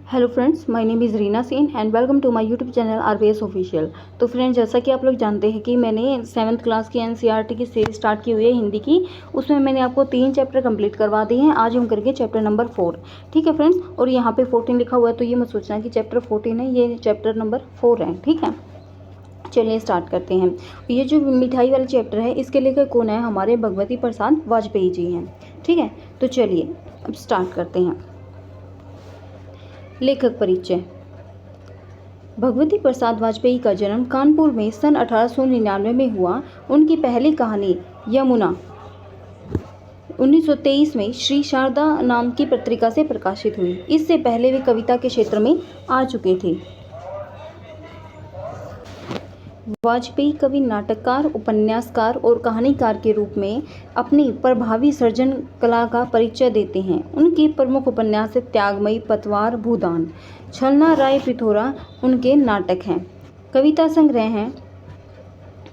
Hello friends, my name is Reena Sen and welcome to my YouTube channel RBS official. तो friends, जैसा कि आप लोग जानते हैं कि मैंने 7th क्लास की एनसीईआरटी की सीरीज स्टार्ट की हुई है हिंदी की। उसमें मैंने आपको 3 चैप्टर कंप्लीट करवा दिए हैं। आज हम करेंगे चैप्टर नंबर 4। ठीक है फ्रेंड्स, और यहाँ पे 14 लिखा हुआ है तो ये मत सोचना कि चैप्टर 14 है, ये चैप्टर नंबर 4 है। ठीक है, चलिए स्टार्ट करते हैं। ये जो मिठाई वाला चैप्टर है इसके लेखक कौन है? हमारे भगवती प्रसाद वाजपेयी जी हैं। ठीक है, तो चलिए अब स्टार्ट करते हैं। लेखक परिचय। भगवती प्रसाद वाजपेयी का जन्म कानपुर में सन 1899 में हुआ। उनकी पहली कहानी यमुना 1923 में श्री शारदा नाम की पत्रिका से प्रकाशित हुई। इससे पहले वे कविता के क्षेत्र में आ चुके थे। वाजपेयी कवि, नाटककार, उपन्यासकार और कहानीकार के रूप में अपनी प्रभावी सृजन कला का परिचय देते हैं। उनके प्रमुख उपन्यास त्यागमयी, पतवार, भूदान, छलना राय पिथौरा उनके नाटक हैं। कविता संग्रह हैं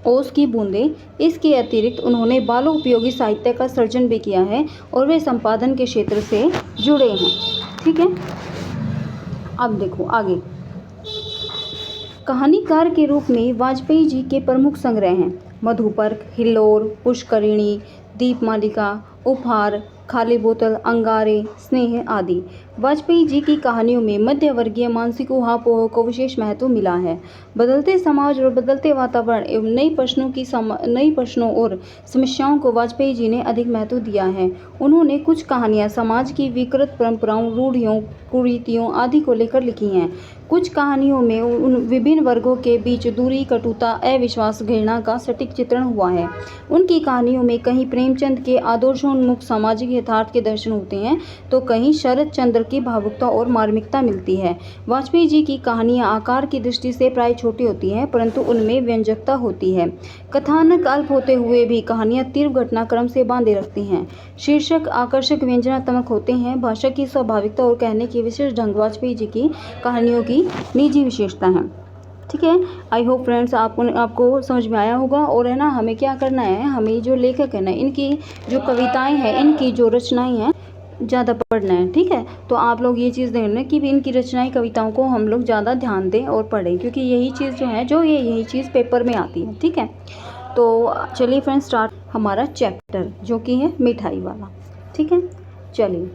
ओस की बूंदें। इसके अतिरिक्त उन्होंने बालों उपयोगी साहित्य का सृजन भी किया है और वे संपादन के क्षेत्र से जुड़े हैं। ठीक है, अब देखो आगे। कहानीकार के रूप में वाजपेयी जी के प्रमुख संग्रह हैं मधुपर्क, हिल्लोर, पुष्करिणी, दीपमालिका, उपहार, खाली बोतल, अंगारे, स्नेह आदि। वाजपेयी जी की कहानियों में मध्यवर्गीय मानसिक ऊहापोह को विशेष महत्व मिला है। बदलते समाज और बदलते वातावरण एवं नई प्रश्नों और समस्याओं को वाजपेयी जी ने अधिक महत्व दिया है। उन्होंने कुछ कहानियां समाज की विकृत परंपराओं, रूढ़ियों, कुरीतियों आदि को लेकर लिखी हैं। कुछ कहानियों में उन विभिन्न वर्गों के बीच दूरी, कटुता, अविश्वास, घृणा का सटीक चित्रण हुआ है। उनकी कहानियों में कहीं प्रेमचंद के आदर्शोन्मुख सामाजिक यथार्थ के दर्शन होते हैं तो कहीं शरद चंद्र की भावुकता और मार्मिकता मिलती है। वाजपेयी जी की कहानियां आकार की दृष्टि से प्राय छोटी होती हैं, परंतु उनमें व्यंजकता होती है। कथानक अल्प होते हुए भी कहानियां तीव्र घटनाक्रम से बांधे रखती हैं। शीर्षक आकर्षक, व्यंजनात्मक होते हैं। भाषा की स्वाभाविकता और कहने की विशेष ढंग वाजपेयी जी की कहानियों की निजी विशेषता है। ठीक है, आई होप फ्रेंड्स आपको समझ में आया होगा। और है ना, हमें क्या करना है, हमें जो लेखक है ना, इनकी जो कविताएं हैं, इनकी जो रचनाएं हैं, ज़्यादा पढ़ना है। ठीक है, तो आप लोग ये चीज़ देखना कि इनकी रचनाएं, कविताओं को हम लोग ज़्यादा ध्यान दें और पढ़ें, क्योंकि यही चीज़ जो है यही चीज़ पेपर में आती है। ठीक है, तो चलिए फ्रेंड्स स्टार्ट हमारा चैप्टर जो कि है मिठाई वाला। ठीक है, चलिए।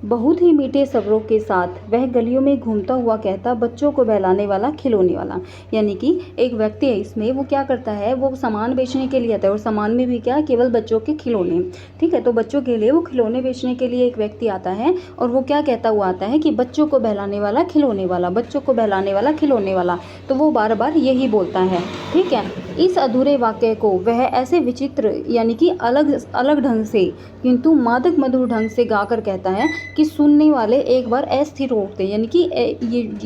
बहुत ही मीठे शब्दों के साथ वह गलियों में घूमता हुआ कहता, बच्चों को बहलाने वाला, खिलौने वाला। यानी कि एक व्यक्ति है, इसमें वो क्या करता है, वो सामान बेचने के लिए आता है और सामान में भी क्या, केवल बच्चों के खिलौने। ठीक है, तो बच्चों के लिए वो खिलौने बेचने के लिए एक व्यक्ति आता है और वो क्या कहता हुआ आता है कि बच्चों को बहलाने वाला, खिलौने वाला, बच्चों को बहलाने वाला, खिलौने वाला। तो वो बार बार यही बोलता है। ठीक है, इस अधूरे वाक्य को वह ऐसे विचित्र यानी कि अलग ढंग से किंतु मादक मधुर ढंग से गाकर कहता है कि सुनने वाले एक बार अस्थिर उठते। यानी कि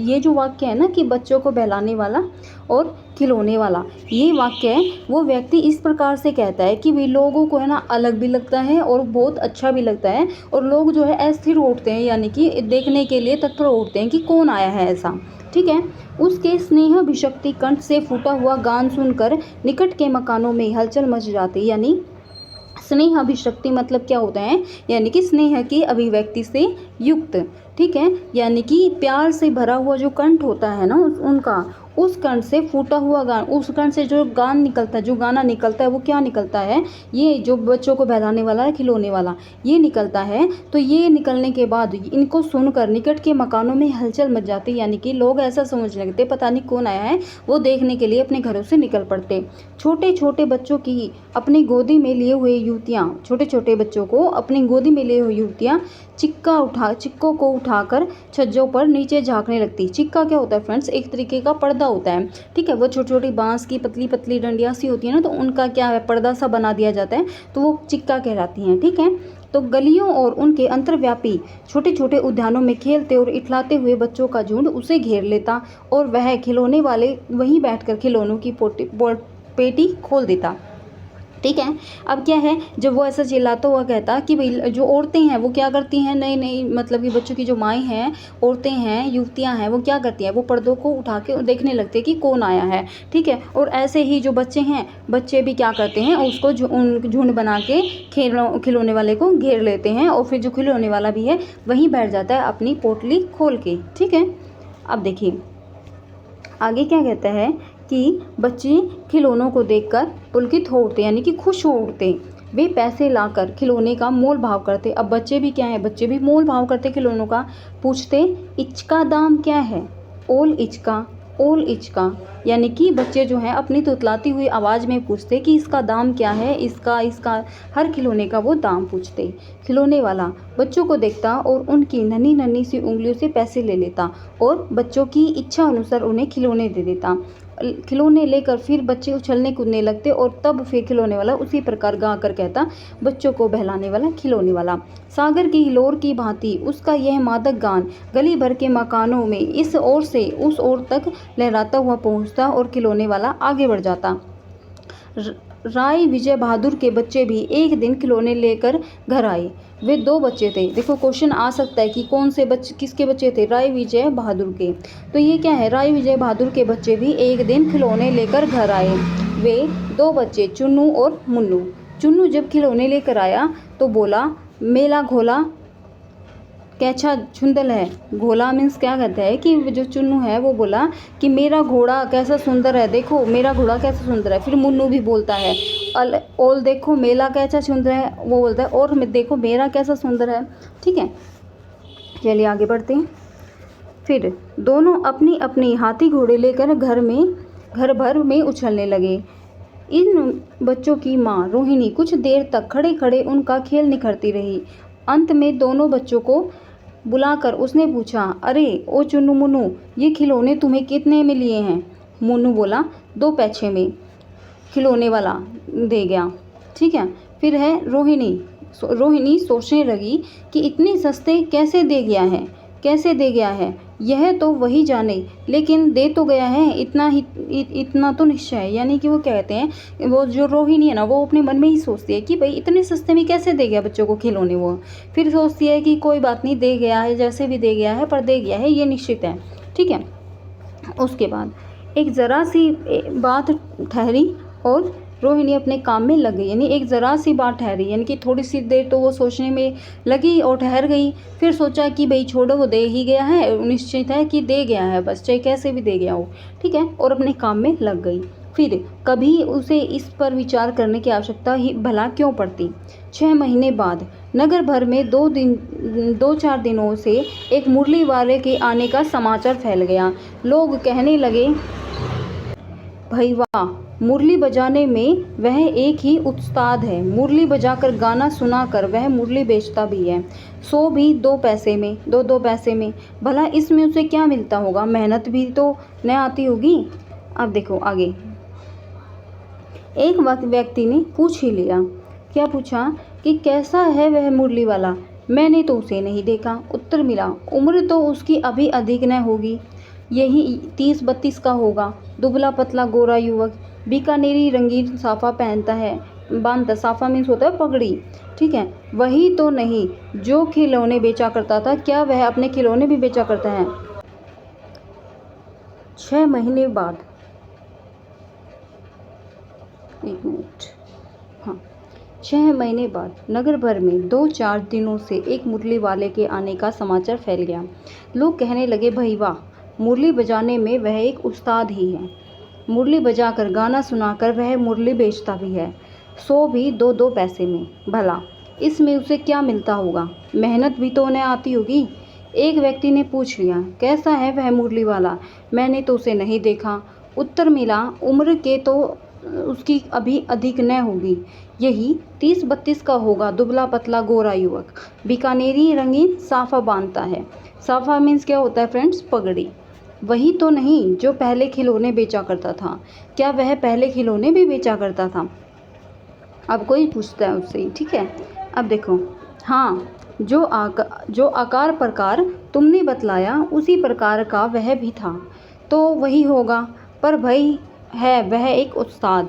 ये जो वाक्य है ना कि बच्चों को बहलाने वाला और खिलौने वाला, ये वाक्य वो व्यक्ति इस प्रकार से कहता है कि वे लोगों को है ना अलग भी लगता है और बहुत अच्छा भी लगता है, और लोग जो है अस्थिर उठते हैं, यानी कि देखने के लिए तत्पर उठते हैं कि कौन आया है ऐसा। ठीक है, उसके स्नेह अभिशक्ति कंठ से फूटा हुआ गान सुनकर निकट के मकानों में हलचल मच जाती। यानी स्नेह अभिशक्ति मतलब क्या होता है, यानी कि स्नेह की अभिव्यक्ति से युक्त। ठीक है, यानी कि प्यार से भरा हुआ जो कंठ होता है ना उनका, उस कंठ से फूटा हुआ गान, उस कंठ से जो गान निकलता है, जो गाना निकलता है, वो क्या निकलता है, ये जो बच्चों को बहलाने वाला है, खिलौने वाला, ये निकलता है। तो ये निकलने के बाद इनको सुनकर निकट के मकानों में हलचल मच जाती। यानी कि लोग ऐसा समझने लगते पता नहीं कौन आया है, वो देखने के लिए अपने घरों से निकल पड़ते। छोटे छोटे बच्चों की अपनी गोदी में लिए हुए युवतियाँ, छोटे छोटे बच्चों को अपनी गोदी में लिए हुए युवतियाँ चिक्कों को उठाकर छज्जों पर नीचे झांकने लगती। चिक्का क्या होता है फ्रेंड्स, एक तरीके का पर्दा होता है। ठीक है, वो छोटी छोटी बांस की पतली पतली डंडियाँ सी होती है ना, तो उनका क्या है, पर्दा सा बना दिया जाता है, तो वो चिक्का कहलाती हैं। ठीक है, तो गलियों और उनके अंतर्व्यापी छोटे छोटे उद्यानों में खेलते और इठलाते हुए बच्चों का झुंड उसे घेर लेता और वह खिलौने वाले वहीं बैठकर खिलौनों की पेटी खोल देता। ठीक है। अब क्या है, जब वो ऐसा चिल्लाता हुआ कहता कि भाई जो औरतें हैं वो क्या करती हैं, नई नई मतलब कि बच्चों की जो माएँ हैं, औरतें हैं, युवतियाँ हैं, वो क्या करती हैं, वो पर्दों को उठा के देखने लगती है कि कौन आया है। ठीक है। और ऐसे ही जो बच्चे हैं, बच्चे भी क्या करते हैं, उसको झुंड बना के खिलौने वाले को घेर लेते हैं, और फिर जो खिलौने वाला भी है वहीं बैठ जाता है अपनी पोटली खोल के। ठीक है। अब देखिए आगे क्या कहता है कि बच्चे खिलौनों को देखकर पुलकित हो उठते, यानी कि खुश हो उठते। वे पैसे लाकर खिलौने का मोल भाव करते। अब बच्चे भी क्या है, बच्चे भी मोल भाव करते खिलौनों का। पूछते, इचका दाम क्या है? ओल इचका, यानी कि बच्चे जो हैं अपनी तुतलाती हुई आवाज़ में पूछते कि इसका दाम क्या है, इसका हर खिलौने का वो दाम पूछते। खिलौने वाला बच्चों को देखता और उनकी नन्ही नन्ही सी उंगलियों से पैसे ले लेता और बच्चों की इच्छा अनुसार उन्हें खिलौने दे देता। खिलौने लेकर फिर बच्चे उछलने कूदने लगते, और तब फिर खिलौने वाला उसी प्रकार गा कर कहता, बच्चों को बहलाने वाला खिलौने वाला। सागर की हिलोर की भांति उसका यह मादक गान गली भर के मकानों में इस ओर से उस ओर तक लहराता हुआ पहुंचता, और खिलौने वाला आगे बढ़ जाता। राय विजय बहादुर के बच्चे भी एक दिन खिलौने लेकर घर आए। वे 2 बच्चे थे। देखो क्वेश्चन आ सकता है कि कौन से बच्चे, किसके बच्चे थे, राय विजय बहादुर के। तो ये क्या है, राय विजय बहादुर के बच्चे भी एक दिन खिलौने लेकर घर आए। वे 2 बच्चे चुन्नू और मुन्नू। चुन्नू जब खिलौने लेकर आया तो बोला, मेला घोला कैसा सुंदर है। घोला मीन्स क्या कहता है कि जो चुन्नू है वो बोला कि मेरा घोड़ा कैसा सुंदर है, देखो मेरा घोड़ा कैसा सुंदर है। फिर मुन्नू भी बोलता है, ओल देखो मेला कैसा सुंदर है, वो बोलता है और देखो मेरा कैसा सुंदर है। ठीक है, चलिए आगे बढ़ते हैं। फिर दोनों अपनी अपनी हाथी घोड़े लेकर घर भर में उछलने लगे। इन बच्चों की माँ रोहिणी कुछ देर तक खड़े खड़े उनका खेल निखरती रही। अंत में दोनों बच्चों को बुलाकर उसने पूछा, अरे ओ चुन्नू मुन्नू, ये खिलौने तुम्हें कितने में लिए हैं? मुन्नू बोला, 2 पैसे में। खिलौने वाला दे गया। ठीक है। फिर है रोहिणी सोचने लगी कि इतने सस्ते कैसे दे गया है, यह तो वही जाने, लेकिन दे तो गया है, इतना तो निश्चय है। यानी कि वो कहते हैं, वो जो रोहिणी है ना, वो अपने मन में ही सोचती है कि भाई इतने सस्ते में कैसे दे गया बच्चों को खिलौने। वो फिर सोचती है कि कोई बात नहीं, दे गया है, जैसे भी दे गया है पर दे गया है, ये निश्चित है। ठीक है। उसके बाद एक ज़रा सी बात ठहरी और रोहिणी अपने काम में लग गई। यानी एक ज़रा सी बात ठहरी, यानी कि थोड़ी सी देर तो वो सोचने में लगी और ठहर गई। फिर सोचा कि भाई छोड़ो, वो दे ही गया है, निश्चित है कि दे गया है, बस चाहे कैसे भी दे गया हो। ठीक है। और अपने काम में लग गई। फिर कभी उसे इस पर विचार करने की आवश्यकता ही भला क्यों पड़ती। 6 महीने बाद नगर भर में 2-4 दिनों से एक मुरली वाले के आने का समाचार फैल गया। लोग कहने लगे, भाई वाह, मुरली बजाने में वह एक ही उस्ताद है। मुरली बजाकर गाना सुनाकर वह मुरली बेचता भी है, सो भी 2 पैसे में, 2 पैसे में। भला इसमें उसे क्या मिलता होगा, मेहनत भी तो न आती होगी। अब देखो आगे, एक व्यक्ति ने पूछ ही लिया। क्या पूछा कि कैसा है वह मुरली वाला? मैंने तो उसे नहीं देखा। उत्तर मिला, उम्र तो उसकी अभी अधिक न होगी, यही 30-32 का होगा। दुबला पतला गोरा युवक, बीकानेरी रंगीन साफा पहनता है, बांधता। साफा मीन्स होता है पगड़ी। ठीक है। वही तो नहीं जो खिलौने बेचा करता था, क्या वह अपने खिलौने भी बेचा करता है? 6 महीने बाद, एक मिनट, हाँ, 6 महीने बाद नगर भर में 2-4 दिनों से एक मुरली वाले के आने का समाचार फैल गया। लोग कहने लगे, भाई वाह, मुरली बजाने में वह एक उस्ताद ही है। मुरली बजाकर गाना सुनाकर वह मुरली बेचता भी है, सो भी 2-2 पैसे में। भला इसमें उसे क्या मिलता होगा, मेहनत भी तो न आती होगी। एक व्यक्ति ने पूछ लिया, कैसा है वह मुरली वाला? मैंने तो उसे नहीं देखा। उत्तर मिला, उम्र के तो उसकी अभी अधिक न होगी, यही 30-32 का होगा। दुबला पतला गोरा युवक, बीकानेरी रंगीन साफा बांधता है। साफा मीन्स क्या होता है फ्रेंड्स? पगड़ी। वही तो नहीं जो पहले खिलौने बेचा करता था, क्या वह पहले खिलौने भी बेचा करता था? अब कोई पूछता है उससे। ठीक है। अब देखो, हाँ, जो आकार प्रकार तुमने बतलाया उसी प्रकार का वह भी था, तो वही होगा। पर भाई है वह एक उस्ताद,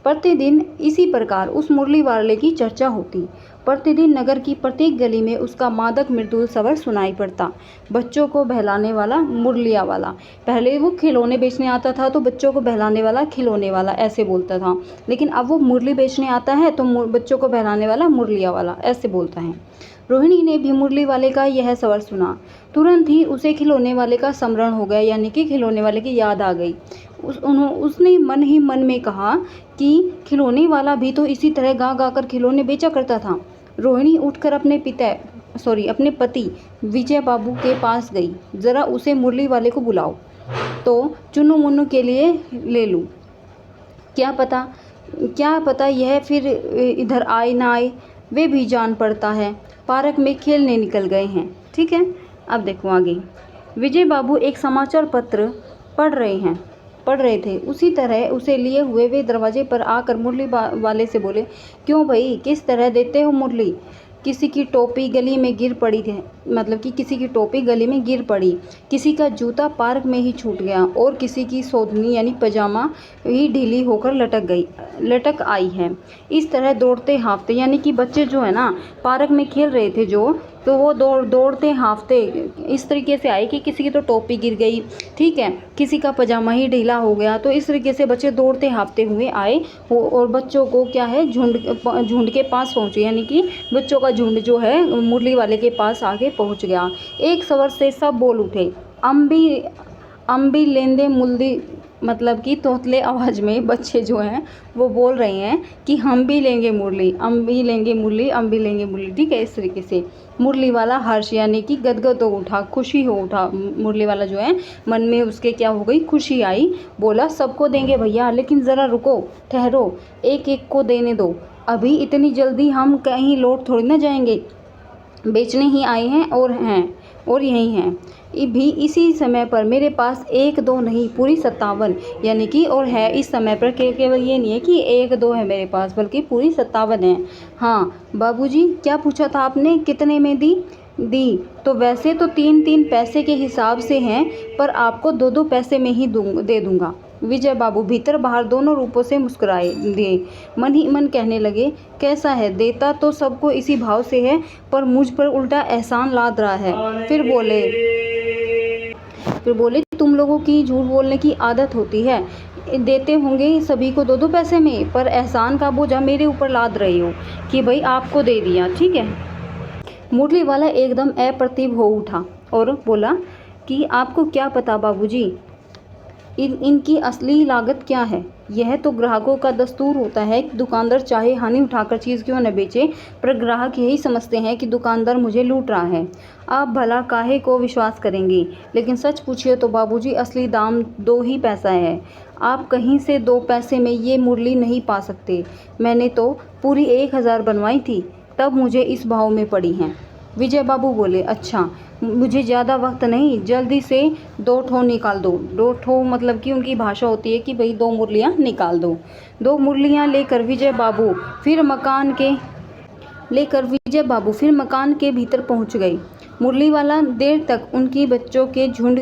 प्रतिदिन इसी प्रकार उस मुरली वाले की चर्चा होती। प्रतिदिन नगर की प्रत्येक गली में उसका मादक मृदुल स्वर सुनाई पड़ता। बच्चों को बहलाने वाला मुरलिया वाला। पहले वो खिलौने बेचने आता था तो बच्चों को बहलाने वाला खिलौने वाला ऐसे बोलता था, लेकिन अब वो मुरली बेचने आता है तो बच्चों को बहलाने वाला मुरलिया वाला ऐसे बोलता है। रोहिणी ने भी मुरली वाले का यह स्वर सुना। तुरंत ही उसे खिलौने वाले का स्मरण हो गया, यानी कि खिलौने वाले की याद आ गई। उसने मन ही मन में कहा कि खिलौने वाला भी तो इसी तरह गा गा कर खिलौने बेचा करता था। रोहिणी उठकर अपने पति विजय बाबू के पास गई। ज़रा उसे मुरली वाले को बुलाओ तो चुन्नू मुन्नू के लिए ले लूँ। क्या पता यह फिर इधर आए ना आए, वे भी जान पड़ता है। पार्क में खेलने निकल गए हैं। ठीक है, अब देखो आगे। विजय बाबू एक समाचार पत्र पढ़ रहे थे। उसी तरह उसे लिए हुए वे दरवाजे पर आकर मुरली वाले से बोले, क्यों भाई, किस तरह देते हो मुरली? किसी की टोपी गली में गिर पड़ी थी, मतलब कि किसी की टोपी गली में गिर पड़ी, किसी का जूता पार्क में ही छूट गया और किसी की सोधनी यानी पजामा ही ढीली होकर लटक आई है। इस तरह दौड़ते हाफते, यानी कि बच्चे जो है ना पार्क में खेल रहे थे तो वो दौड़ते हाफते इस तरीके से आए कि किसी की तो टोपी गिर गई, ठीक है, किसी का पजामा ही ढीला हो गया। तो इस तरीके से बच्चे दौड़ते हाफते हुए आए और बच्चों को क्या है झुंड के पास पहुँचे, यानी कि बच्चों का झुंड जो है मुरली वाले के पास आके पहुँच गया। एक स्वर से सब बोल उठे, अम्बी लेंदे मुल्दी, मतलब कि तोतले आवाज़ में बच्चे जो हैं वो बोल रहे हैं कि हम भी लेंगे मुरली, हम भी लेंगे मुरली, हम भी लेंगे मुरली। ठीक है, इस तरीके से मुरली वाला हर्ष यानी कि गदगद हो उठा, खुशी हो उठा। मुरली वाला जो है मन में उसके क्या हो गई, खुशी आई। बोला, सबको देंगे भैया, लेकिन ज़रा रुको, ठहरो, एक एक को देने दो। अभी इतनी जल्दी हम कहीं लौट थोड़ी ना जाएंगे, बेचने ही आए हैं और यही हैं। भी इसी समय पर मेरे पास 1-2 नहीं, पूरी 57, यानी कि और है इस समय पर केवल ये नहीं है कि 1-2 है मेरे पास, बल्कि पूरी 57 है। हाँ बाबूजी, क्या पूछा था आपने, कितने में दी तो वैसे तो 3-3 पैसे के हिसाब से हैं, पर आपको 2-2 पैसे में ही दे दूँगा। विजय बाबू भीतर बाहर दोनों रूपों से मुस्कुराए दिए। मन ही मन कहने लगे, कैसा है, देता तो सबको इसी भाव से है, पर मुझ पर उल्टा एहसान लाद रहा है। फिर बोले तुम लोगों की झूठ बोलने की आदत होती है, देते होंगे सभी को 2-2 पैसे में, पर एहसान का बोझा मेरे ऊपर लाद रहे हो कि भाई आपको दे दिया। ठीक है। मुरली वाला एकदम अप्रतिभ हो उठा और बोला कि आपको क्या पता बाबूजी, इनकी असली लागत क्या है। यह तो ग्राहकों का दस्तूर होता है कि दुकानदार चाहे हानि उठाकर चीज़ क्यों न बेचे, पर ग्राहक यही समझते हैं कि दुकानदार मुझे लूट रहा है। आप भला काहे को विश्वास करेंगे, लेकिन सच पूछिए तो बाबूजी असली दाम 2 ही पैसा है। आप कहीं से 2 पैसे में ये मुरली नहीं पा सकते। मैंने तो पूरी 1000 बनवाई थी, तब मुझे इस भाव में पड़ी हैं। विजय बाबू बोले, अच्छा मुझे ज़्यादा वक्त नहीं, जल्दी से 2 ठो निकाल दो। 2 ठो मतलब कि उनकी भाषा होती है कि भाई 2 मुरलियाँ निकाल दो। 2 मुरलियाँ लेकर विजय बाबू फिर मकान के भीतर पहुंच गई। मुरली वाला देर तक उनकी बच्चों के झुंड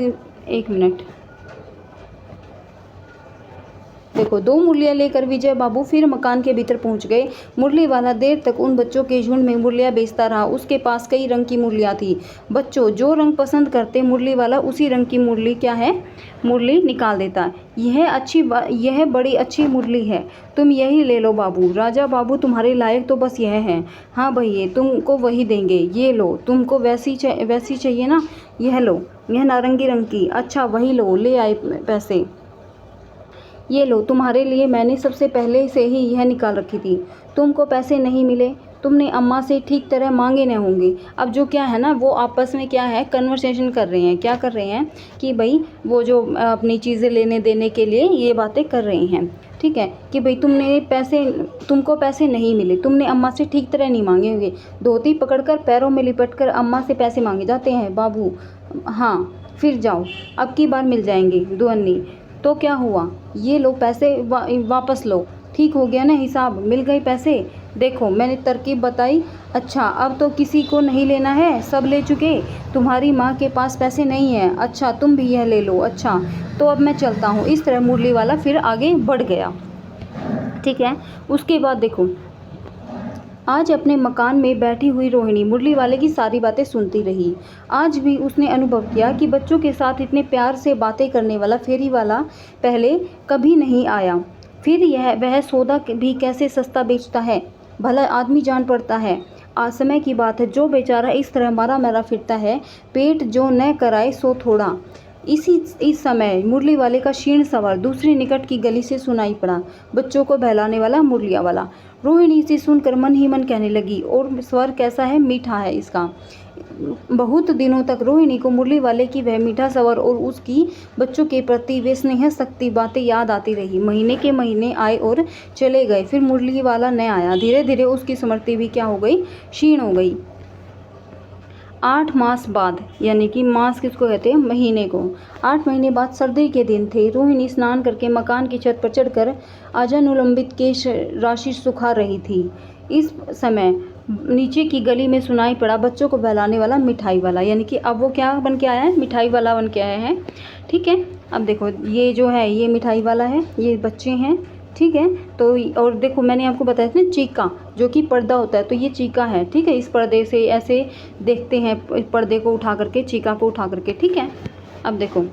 2 मुरलियाँ लेकर विजय बाबू फिर मकान के भीतर पहुंच गए। मुरली वाला देर तक उन बच्चों के झुंड में मुरलियाँ बेचता रहा। उसके पास कई रंग की मुरलियाँ थी। बच्चों जो रंग पसंद करते, मुरली वाला उसी रंग की मुरली निकाल देता। यह बड़ी अच्छी मुरली है, तुम यही ले लो बाबू। राजा बाबू तुम्हारे लायक तो बस यह है। हाँ भैया, तुमको वही देंगे, ये लो। तुमको वैसी चाहिए ना, यह लो, यह नारंगी रंग की। अच्छा वही लो, ले आए पैसे, ये लो, तुम्हारे लिए मैंने सबसे पहले से ही यह निकाल रखी थी। तुमको पैसे नहीं मिले, तुमने अम्मा से ठीक तरह मांगे न होंगे। अब जो क्या है ना, वो आपस में क्या है, कन्वर्सेशन कर रहे हैं। क्या कर रहे हैं कि भाई वो जो अपनी चीज़ें लेने देने के लिए ये बातें कर रहे हैं। ठीक है, कि भाई तुमको पैसे नहीं मिले, तुमने अम्मा से ठीक तरह नहीं मांगे होंगे। धोती पकड़कर पैरों में लिपटकर अम्मा से पैसे मांगे जाते हैं बाबू। हाँ, फिर जाओ, अब की बार मिल जाएंगे 2 अन्नी। तो क्या हुआ, ये लो पैसे वापस लो। ठीक हो गया ना हिसाब, मिल गए पैसे। देखो मैंने तरकीब बताई। अच्छा अब तो किसी को नहीं लेना है, सब ले चुके। तुम्हारी माँ के पास पैसे नहीं है। अच्छा तुम भी यह ले लो। अच्छा तो अब मैं चलता हूँ। इस तरह मुरली वाला फिर आगे बढ़ गया। ठीक है। उसके बाद देखो, आज अपने मकान में बैठी हुई रोहिणी मुरली वाले की सारी बातें सुनती रही। आज भी उसने अनुभव किया कि बच्चों के साथ इतने प्यार से बातें करने वाला फेरी वाला पहले कभी नहीं आया। फिर वह सौदा भी कैसे सस्ता बेचता है, भला आदमी जान पड़ता है। आज समय की बात है, जो बेचारा इस तरह मारा मारा फिरता है, पेट जो न कराए सो थोड़ा। इस समय मुरली वाले का क्षीण सवाल दूसरी निकट की गली से सुनाई पड़ा, बच्चों को बहलाने वाला मुरलिया वाला। रोहिणी इसे सुनकर मन ही मन कहने लगी, और स्वर कैसा है, मीठा है इसका। बहुत दिनों तक रोहिणी को मुरली वाले की वह मीठा स्वर और उसकी बच्चों के प्रति वे स्नेह शक्ति बातें याद आती रही। महीने के महीने आए और चले गए, फिर मुरली वाला न आया। धीरे धीरे उसकी स्मृति भी क्या हो गई, क्षीण हो गई। 8 मास बाद, यानी कि मास किसको कहते हैं, महीने को। 8 महीने बाद सर्दी के दिन थे। रोहिणी स्नान करके मकान की छत पर चढ़कर आजानुलंबित केश राशि सुखा रही थी। इस समय नीचे की गली में सुनाई पड़ा बच्चों को बहलाने वाला मिठाई वाला, यानी कि अब वो क्या बन के आया है, मिठाई वाला बन के आया है। ठीक है, अब देखो ये जो है ये मिठाई वाला है, ये बच्चे हैं। ठीक है, तो और देखो मैंने आपको बताया था ना चीका, जो कि पर्दा होता है, तो ये चीका है। ठीक है, इस पर्दे से ऐसे देखते हैं, पर्दे को उठा करके, चीका को उठा करके। ठीक है, अब देखो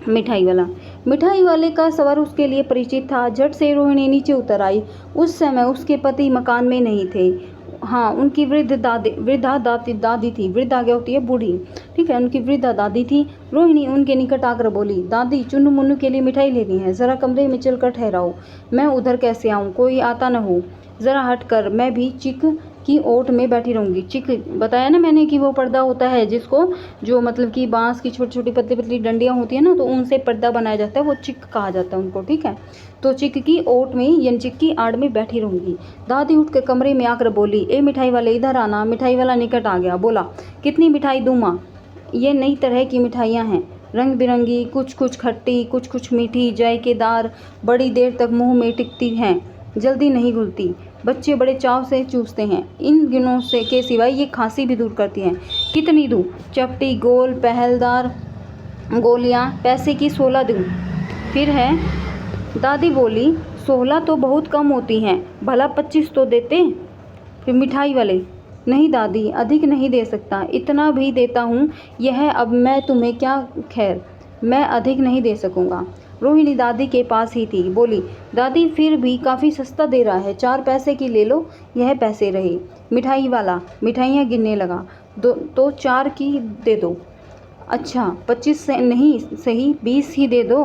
मिठाई वाला, मिठाई वाले का स्वर उसके लिए परिचित था। झट से रोहिणी नीचे उतर आई। उस समय उसके पति मकान में नहीं थे। हाँ, उनकी वृद्धा दादी थी। वृद्धा क्या होती है, बूढ़ी। ठीक है, उनकी वृद्धा दादी थी। रोहिणी उनके निकट आकर बोली, दादी चुन्नू मुन्नू के लिए मिठाई लेनी है, ज़रा कमरे में चलकर ठहराओ। मैं उधर कैसे आऊँ, कोई आता न हो। ज़रा हट कर, मैं भी चिक की ओट में बैठी रहूँगी। चिक बताया ना मैंने कि वो पर्दा होता है जिसको, जो मतलब कि बांस की छोटी छोटी पतली पतली डंडियाँ होती है ना, तो उनसे पर्दा बनाया जाता है, वो चिक कहा जाता है उनको। ठीक है, तो चिक की ओट में यानी चिक की आड़ में बैठी रहूँगी। दादी उठकर कमरे में आकर बोली, ए मिठाई वाले इधर आना। मिठाई वाला निकट आ गया, बोला, कितनी मिठाई दूँ माँ? ये नई तरह की मिठाइयाँ हैं, रंग बिरंगी, कुछ कुछ खट्टी, कुछ कुछ मीठी, जायकेदार, बड़ी देर तक मुंह में टिकती हैं, जल्दी नहीं घुलती। बच्चे बड़े चाव से चूसते हैं। इन गुणों से के सिवाय ये खांसी भी दूर करती हैं। कितनी दूँ? चपटी, गोल, पहलदार गोलियाँ, पैसे की 16 दूँ। फिर है, दादी बोली, 16 तो बहुत कम होती हैं, भला 25 तो देते। फिर मिठाई वाले, नहीं दादी, अधिक नहीं दे सकता, इतना भी देता हूँ, यह अब मैं तुम्हें क्या, खैर मैं अधिक नहीं दे सकूँगा। रोहिणी दादी के पास ही थी, बोली, दादी फिर भी काफ़ी सस्ता दे रहा है, 4 पैसे की ले लो, यह पैसे रहे। मिठाई वाला मिठाइयाँ गिनने लगा, तो 4 की दे दो। अच्छा 25 से नहीं सही, 20 ही दे दो।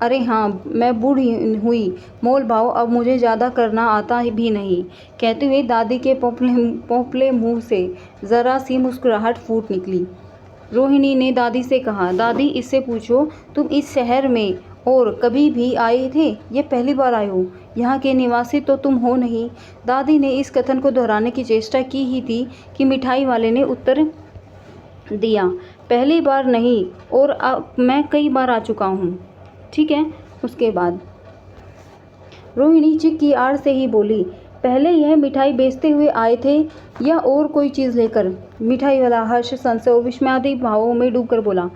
अरे हाँ, मैं बूढ़ी हुई, मोल भाव अब मुझे ज़्यादा करना आता भी नहीं। कहते हुए दादी के पोपले मुँह से ज़रा सी मुस्कुराहट फूट निकली। रोहिणी ने दादी से कहा, दादी इससे पूछो, तुम इस शहर में और कभी भी आए थे, ये पहली बार आए हो? यहाँ के निवासी तो तुम हो नहीं। दादी ने इस कथन को दोहराने की चेष्टा की ही थी कि मिठाई वाले ने उत्तर दिया, पहली बार नहीं, और अब मैं कई बार आ चुका हूँ। ठीक है, उसके बाद रोहिणी चिक की आड़ से ही बोली, पहले यह मिठाई बेचते हुए आए थे या और कोई चीज़ लेकर? मिठाई वाला हर्ष, संशय और विस्मयादि भावों में डूबकर बोला,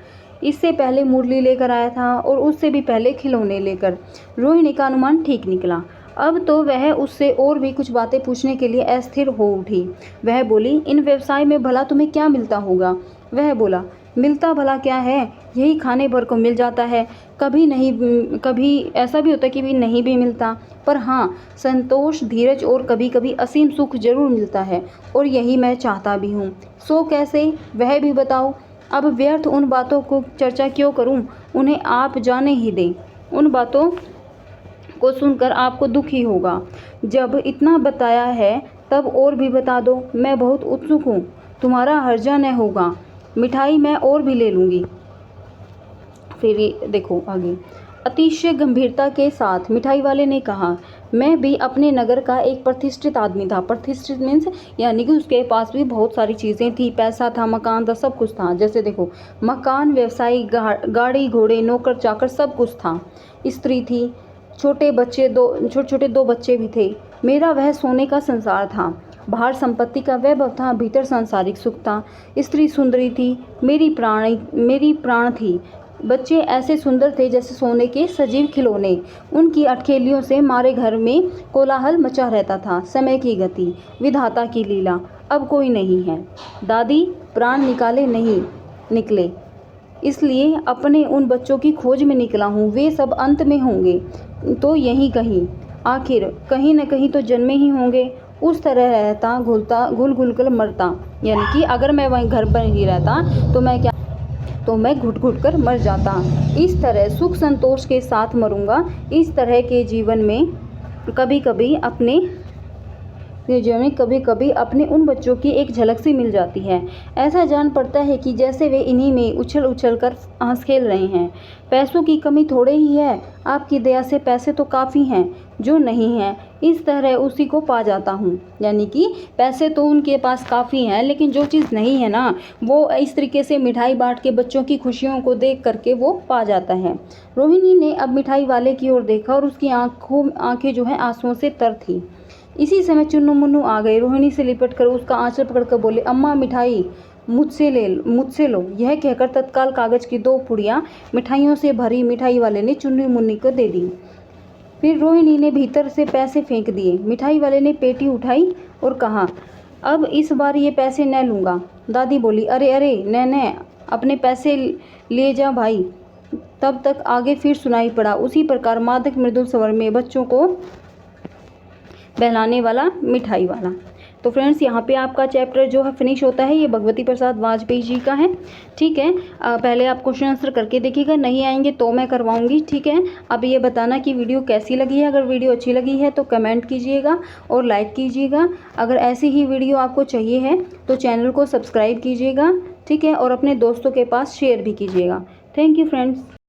इससे पहले मुरली लेकर आया था और उससे भी पहले खिलौने लेकर। रोहिणी का अनुमान ठीक निकला। अब तो वह उससे और भी कुछ बातें पूछने के लिए अस्थिर हो उठी। वह बोली, इन व्यवसाय में भला तुम्हें क्या मिलता होगा? वह बोला, मिलता भला क्या है, यही खाने भर को मिल जाता है, कभी नहीं, कभी ऐसा भी होता है कि भी नहीं भी मिलता, पर हाँ संतोष, धीरज और कभी कभी असीम सुख जरूर मिलता है, और यही मैं चाहता भी हूँ। सो कैसे, वह भी बताओ। अब व्यर्थ उन बातों को चर्चा क्यों करूँ, उन्हें आप जाने ही दें। उन बातों को सुनकर आपको दुख ही होगा। जब इतना बताया है तब और भी बता दो, मैं बहुत उत्सुक हूँ, तुम्हारा हर्जा न होगा। मिठाई मैं और भी ले लूँगी। फिर देखो आगे, अतिशय गंभीरता के साथ मिठाई वाले ने कहा, मैं भी अपने नगर का एक प्रतिष्ठित आदमी था। प्रतिष्ठित मीन्स यानी कि उसके पास भी बहुत सारी चीज़ें थी, पैसा था, मकान था, सब कुछ था। जैसे देखो, मकान, व्यवसायी, गाड़ी घोड़े, नौकर चाकर, सब कुछ था। स्त्री थी, छोटे छोटे दो बच्चे भी थे। मेरा वह सोने का संसार था। बाहर संपत्ति का वैभव था, भीतर सांसारिक सुख था। स्त्री सुंदरी थी, मेरी प्राण थी। बच्चे ऐसे सुंदर थे जैसे सोने के सजीव खिलौने। उनकी अटखेलियों से मारे घर में कोलाहल मचा रहता था। समय की गति, विधाता की लीला, अब कोई नहीं है। दादी, प्राण निकाले नहीं निकले, इसलिए अपने उन बच्चों की खोज में निकला हूँ। वे सब अंत में होंगे तो यहीं कहीं, आखिर कहीं न कहीं तो जन्मे ही होंगे। उस तरह रहता, घुल घुल कर मरता, यानी कि अगर मैं वहीं घर पर ही रहता तो मैं घुट घुट कर मर जाता। इस तरह सुख संतोष के साथ मरूंगा। इस तरह के जीवन में कभी कभी अपने उन बच्चों की एक झलक सी मिल जाती है। ऐसा जान पड़ता है कि जैसे वे इन्हीं में उछल उछल कर हंस खेल रहे हैं। पैसों की कमी थोड़े ही है, आपकी दया से पैसे तो काफ़ी हैं। जो नहीं है इस तरह उसी को पा जाता हूँ, यानी कि पैसे तो उनके पास काफ़ी हैं, लेकिन जो चीज़ नहीं है ना, वो इस तरीके से मिठाई बांट के बच्चों की खुशियों को देख करके वो पा जाता है। रोहिणी ने अब मिठाई वाले की ओर देखा और उसकी आंखें जो है आंसुओं से तर थी। इसी समय चुन्नू मुन्नू आ गए। रोहिणी से लिपट कर उसका आंचल पकड़कर बोले, अम्मा मिठाई मुझसे लो। यह कहकर तत्काल कागज की 2 पुड़ियाँ मिठाइयों से भरी मिठाई वाले ने चुन्नू मुन्नी को दे दी। फिर रोहिणी ने भीतर से पैसे फेंक दिए। मिठाई वाले ने पेटी उठाई और कहा, अब इस बार ये पैसे न लूँगा। दादी बोली, अरे अरे न, अपने पैसे ले जा भाई। तब तक आगे फिर सुनाई पड़ा उसी प्रकार मादक मृदुल स्वर में बच्चों को बहलाने वाला मिठाई वाला। तो फ्रेंड्स, यहाँ पे आपका चैप्टर जो है फिनिश होता है। ये भगवती प्रसाद वाजपेयी जी का है। ठीक है, पहले आप क्वेश्चन आंसर करके देखिएगा, नहीं आएंगे तो मैं करवाऊंगी। ठीक है, अब ये बताना कि वीडियो कैसी लगी है। अगर वीडियो अच्छी लगी है तो कमेंट कीजिएगा और लाइक कीजिएगा। अगर ऐसी ही वीडियो आपको चाहिए है तो चैनल को सब्सक्राइब कीजिएगा। ठीक है, और अपने दोस्तों के पास शेयर भी कीजिएगा। Thank you friends.